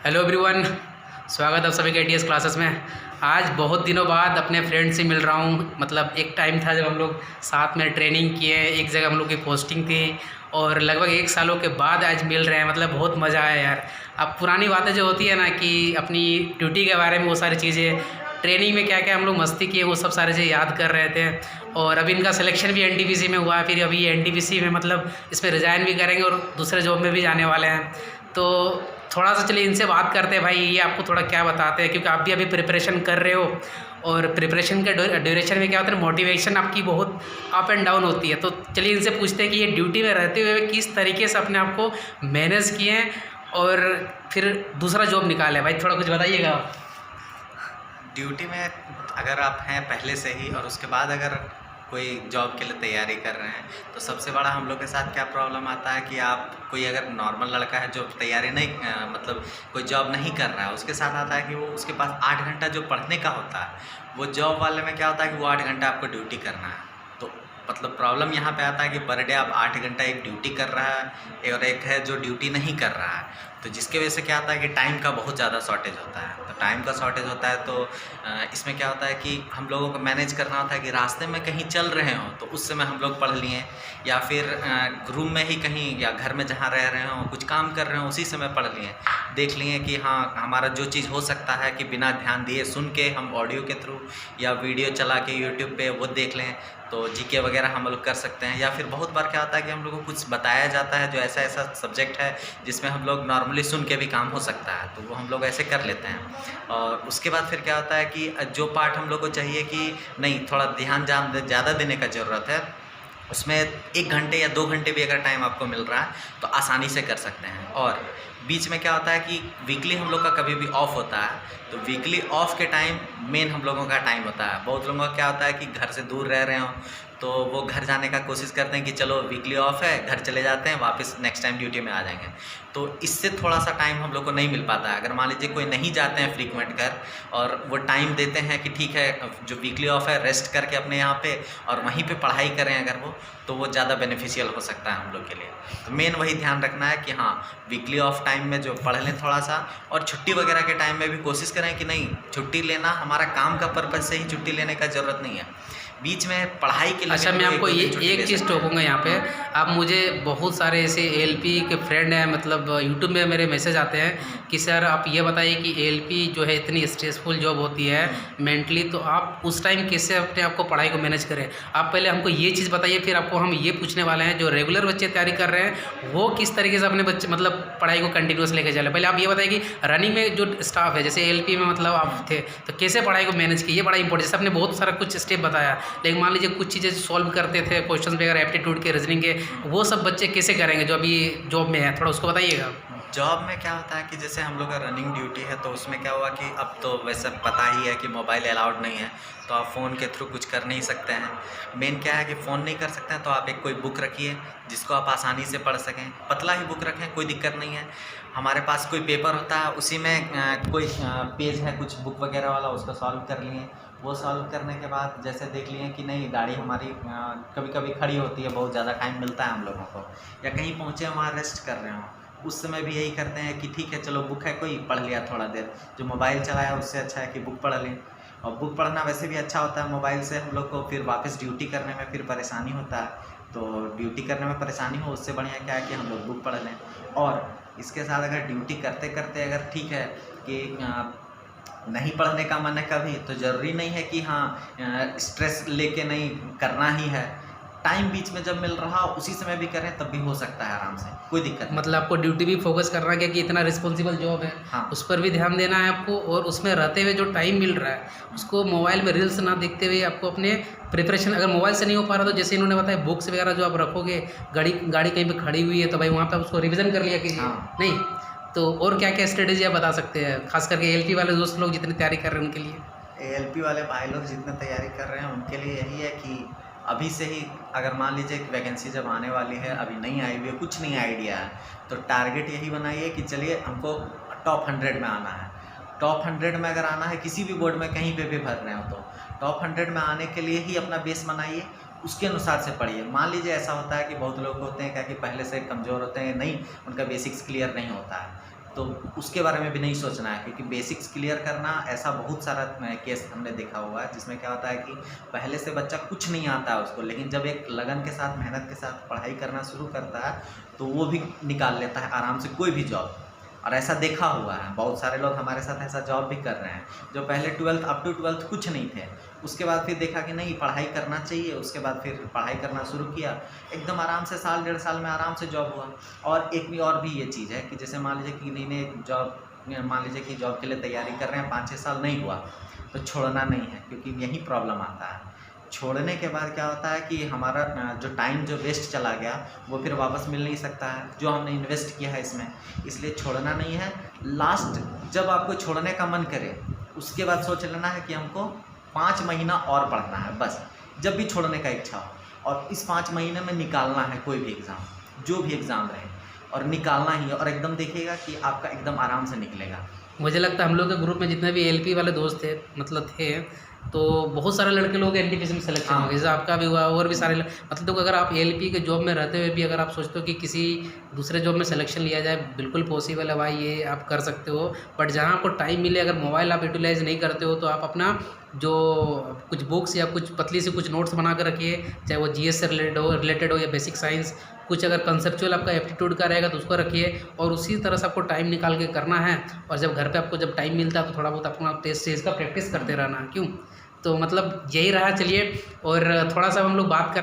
Hello everyone, स्वागत है आप सभी के ATS क्लासेस में। आज बहुत दिनों बाद अपने फ्रेंड से मिल रहा हूँ। मतलब एक टाइम था जब हम लोग साथ में ट्रेनिंग किए, एक जगह हम लोग की पोस्टिंग थी और लगभग 1 सालों के बाद आज मिल रहे हैं। मतलब बहुत मज़ा आया यार। अब पुरानी बातें जो होती है ना कि अपनी ड्यूटी के बारे में, वो सारी चीज़ें, ट्रेनिंग में क्या क्या हम लोग मस्ती किए, वो सब सारे चीज़ें याद कर रहे थे। और अभी इनका सिलेक्शन भी NTPC में हुआ है, फिर अभी NTPC में मतलब इसमें रिज़ाइन भी करेंगे और दूसरे जॉब में भी जाने वाले हैं। तो थोड़ा सा चलिए इनसे बात करते हैं। भाई ये आपको थोड़ा क्या बताते हैं, क्योंकि आप भी अभी प्रिपरेशन कर रहे हो और प्रिपरेशन के ड्यूरेशन में क्या होता है, मोटिवेशन आपकी बहुत अप एंड डाउन होती है। तो चलिए इनसे पूछते हैं कि ये ड्यूटी में रहते हुए किस तरीके से अपने आप को मैनेज किए हैं और फिर दूसरा जॉब निकाले। भाई थोड़ा कुछ बताइएगा। ड्यूटी में अगर आप हैं पहले से ही और उसके बाद अगर कोई जॉब के लिए तैयारी कर रहे हैं तो सबसे बड़ा हम लोग के साथ क्या प्रॉब्लम आता है कि आप कोई अगर नॉर्मल लड़का है जो तैयारी नहीं मतलब कोई जॉब नहीं कर रहा है, उसके साथ आता है कि वो उसके पास 8 घंटा जो पढ़ने का होता है, वो जॉब वाले में क्या होता है कि वो 8 घंटा आपको ड्यूटी करना है। तो मतलब प्रॉब्लम यहाँ पे आता है कि पर डे आप 8 घंटा एक ड्यूटी कर रहा है और एक है जो ड्यूटी नहीं कर रहा है। तो जिसके वजह से क्या होता है कि टाइम का बहुत ज़्यादा शॉर्टेज होता है। तो टाइम का शॉर्टेज होता है तो इसमें क्या होता है कि हम लोगों को मैनेज करना होता है कि रास्ते में कहीं चल रहे हों तो उस समय हम लोग पढ़ लिए, या फिर रूम में ही कहीं या घर में जहाँ रह रहे हों कुछ काम कर रहे हों उसी समय पढ़ लिए, देख लिए कि हाँ हमारा जो चीज़ हो सकता है कि बिना ध्यान दिए सुन के हम ऑडियो के थ्रू या वीडियो चला के यूट्यूब पे वो देख लें, तो जीके वगैरह हम लोग कर सकते हैं। या फिर बहुत बार क्या होता है कि हम लोग को कुछ बताया जाता है जो ऐसा ऐसा सब्जेक्ट है जिसमें हम लोग नॉर्मली सुन के भी काम हो सकता है, तो वो हम लोग ऐसे कर लेते हैं। और उसके बाद फिर क्या होता है कि जो पार्ट हम लोग को चाहिए कि नहीं थोड़ा ध्यान ज़्यादा देने का ज़रूरत है, उसमें 1 घंटे या 2 घंटे भी अगर टाइम आपको मिल रहा है तो आसानी से कर सकते हैं। और बीच में क्या होता है कि वीकली हम लोग का कभी भी ऑफ होता है, तो वीकली ऑफ के टाइम मेन हम लोगों का टाइम होता है। बहुत लोगों का क्या होता है कि घर से दूर रह रहे हों तो वो घर जाने का कोशिश करते हैं कि चलो वीकली ऑफ है, घर चले जाते हैं, वापस नेक्स्ट टाइम ड्यूटी में आ जाएंगे। तो इससे थोड़ा सा टाइम हम लोग को नहीं मिल पाता है। अगर मान लीजिए कोई नहीं जाते हैं फ्रीक्वेंट घर और वो टाइम देते हैं कि ठीक है जो वीकली ऑफ है रेस्ट करके अपने यहाँ पे और वहीं पे पढ़ाई करें अगर वो, तो वो ज़्यादा बेनिफिशियल हो सकता है हम लोग के लिए। तो मेन वही ध्यान रखना है कि हाँ वीकली ऑफ टाइम में जो पढ़ लें थोड़ा सा, और छुट्टी वगैरह के टाइम में भी कोशिश करें कि नहीं छुट्टी लेना हमारा काम का पर्पज़ से ही छुट्टी लेने का ज़रूरत नहीं है, बीच में पढ़ाई के लिए। अच्छा, मैं आपको ये एक चीज़ टोकूंगा यहाँ पे। आप मुझे बहुत सारे ऐसे ALP के फ्रेंड हैं, मतलब यूट्यूब में मेरे मैसेज आते हैं कि सर आप ये बताइए कि ALP जो है इतनी स्ट्रेसफुल जॉब होती है मेंटली, तो आप उस टाइम कैसे अपने आप को पढ़ाई को मैनेज करें। आप पहले हमको ये चीज़ बताइए, फिर आपको हम ये पूछने वाले हैं जो रेगुलर बच्चे तैयारी कर रहे हैं वो किस तरीके से अपने बच्चे मतलब पढ़ाई को कंटिन्यूस लेके चले। पहले आप ये बताइए कि रनिंग में जो स्टाफ है, जैसे ALP में मतलब आप थे, तो कैसे पढ़ाई को मैनेज किए, ये बड़ा इंपॉर्टेंट। जैसे आपने बहुत सारा कुछ स्टेप बताया, लेकिन मान लीजिए कुछ चीज़ें सॉल्व करते थे क्वेश्चन वगैरह एप्टीट्यूड के, रीजनिंग के, वो सब बच्चे कैसे करेंगे जो अभी जॉब में है, थोड़ा उसको बताइएगा। जॉब में क्या होता है कि जैसे हम लोग का रनिंग ड्यूटी है तो उसमें क्या हुआ कि अब तो वैसे पता ही है कि मोबाइल अलाउड नहीं है, तो आप फ़ोन के थ्रू कुछ कर नहीं सकते हैं। मेन क्या है कि फ़ोन नहीं कर सकते हैं तो आप एक कोई बुक रखिए जिसको आप आसानी से पढ़ सकें, पतला ही बुक रखें, कोई दिक्कत नहीं है। हमारे पास कोई पेपर होता है उसी में कोई पेज है कुछ बुक वगैरह वाला, उसको सॉल्व कर लिए। वो सॉल्व करने के बाद जैसे देख लिए कि नहीं गाड़ी हमारी कभी कभी खड़ी होती है, बहुत ज़्यादा टाइम मिलता है हम लोगों को, या कहीं पहुँचे वहाँ रेस्ट कर रहे हों, उस समय भी यही करते हैं कि ठीक है चलो बुक है कोई पढ़ लिया थोड़ा देर, जो मोबाइल चलाया उससे अच्छा है कि बुक पढ़ लें। और बुक पढ़ना वैसे भी अच्छा होता है, मोबाइल से हम लोग को फिर वापस ड्यूटी करने में फिर परेशानी होता है, तो ड्यूटी करने में परेशानी हो उससे बढ़िया क्या है कि हम लोग बुक पढ़ लें। और इसके साथ अगर ड्यूटी करते करते अगर ठीक है कि नहीं पढ़ने का मन है कभी, तो ज़रूरी नहीं है कि हाँ स्ट्रेस लेके नहीं करना ही है, टाइम बीच में जब मिल रहा उसी समय भी करें तब भी हो सकता है आराम से, कोई दिक्कत नहीं। मतलब आपको ड्यूटी भी फोकस करना है कि इतना रिस्पॉन्सिबल जॉब है, हाँ उस पर भी ध्यान देना है आपको, और उसमें रहते हुए जो टाइम मिल रहा है उसको मोबाइल में रील्स ना देखते हुए आपको अपने प्रिपरेशन, अगर मोबाइल से नहीं हो पा रहा तो जैसे इन्होंने बताया बुक्स वगैरह जो आप रखोगे, गाड़ी कहीं पे खड़ी हुई है तो भाई वहाँ पे उसको रिविज़न कर लिया कीजिए। हाँ। नहीं तो और क्या क्या स्ट्रेटेजी आप बता सकते हैं, खास करके ALP वाले दोस्त लोग जितनी तैयारी कर रहे हैं उनके लिए। ALP वाले भाई लोग जितने तैयारी कर रहे हैं उनके लिए यही है कि अभी से ही अगर मान लीजिए वैकेंसी जब आने वाली है, अभी नहीं आई हुई है, कुछ नहीं आइडिया है, तो टारगेट यही बनाइए कि चलिए हमको टॉप 100 में आना है। टॉप 100 में अगर आना है किसी भी बोर्ड में कहीं पे भी भर रहे हो तो टॉप 100 में आने के लिए ही अपना बेस बनाइए, उसके अनुसार से पढ़िए। मान लीजिए ऐसा होता है कि बहुत लोग होते हैं क्या कि पहले से कमज़ोर होते हैं, नहीं उनका बेसिक्स क्लियर नहीं होता है, तो उसके बारे में भी नहीं सोचना है, क्योंकि बेसिक्स क्लियर करना, ऐसा बहुत सारा केस हमने देखा हुआ है जिसमें क्या होता है कि पहले से बच्चा कुछ नहीं आता है उसको, लेकिन जब एक लगन के साथ, मेहनत के साथ पढ़ाई करना शुरू करता है तो वो भी निकाल लेता है आराम से कोई भी जॉब। और ऐसा देखा हुआ है, बहुत सारे लोग हमारे साथ ऐसा जॉब भी कर रहे हैं जो पहले 12th अप टू 12th कुछ नहीं थे, उसके बाद फिर देखा कि नहीं पढ़ाई करना चाहिए, उसके बाद फिर पढ़ाई करना शुरू किया, एकदम आराम से साल 1.5 साल में आराम से जॉब हुआ। और एक भी और भी ये चीज़ है कि जैसे मान लीजिए कि नई जॉब, मान लीजिए कि जॉब के लिए तैयारी कर रहे हैं, 5-6 साल नहीं हुआ तो छोड़ना नहीं है, क्योंकि यही प्रॉब्लम आता है। छोड़ने के बाद क्या होता है कि हमारा जो टाइम जो वेस्ट चला गया वो फिर वापस मिल नहीं सकता है, जो हमने इन्वेस्ट किया है इसमें, इसलिए छोड़ना नहीं है। लास्ट जब आपको छोड़ने का मन करे उसके बाद सोच लेना है कि हमको 5 महीना और पढ़ना है, बस जब भी छोड़ने का इच्छा हो, और इस 5 महीने में निकालना है कोई भी एग्ज़ाम, जो भी एग्ज़ाम रहे, और निकालना ही है, और एकदम देखिएगा कि आपका एकदम आराम से निकलेगा। मुझे लगता है हम लोग के ग्रुप में जितने भी एलपी वाले दोस्त थे, मतलब थे, तो बहुत सारे लड़के लोग एनटीपीसी में सिलेक्शन हो गए, जैसे आपका भी हुआ और भी सारे मतलब तो अगर आप एलपी के जॉब में रहते हुए भी अगर आप सोचते हो कि किसी दूसरे जॉब में सिलेक्शन लिया जाए, बिल्कुल पॉसिबल है भाई, ये आप कर सकते हो। बट जहाँ आपको टाइम मिले, अगर मोबाइल आप यूटिलाइज़ नहीं करते हो तो आप अपना जो कुछ बुक्स या कुछ पतली से कुछ नोट्स बना कर रखिए, चाहे वो जीएस से रिलेटेड हो या बेसिक साइंस, कुछ अगर कंसेप्चुअल आपका एप्टीट्यूड का रहेगा तो उसको रखिए, और उसी तरह से आपको टाइम निकाल के करना है। और जब घर पे आपको जब टाइम मिलता है तो थोड़ा बहुत अपना टेस्ट स्टेज का प्रैक्टिस करते रहना, क्यों? तो मतलब यही रहा। चलिए, और थोड़ा सा हम लोग बात कर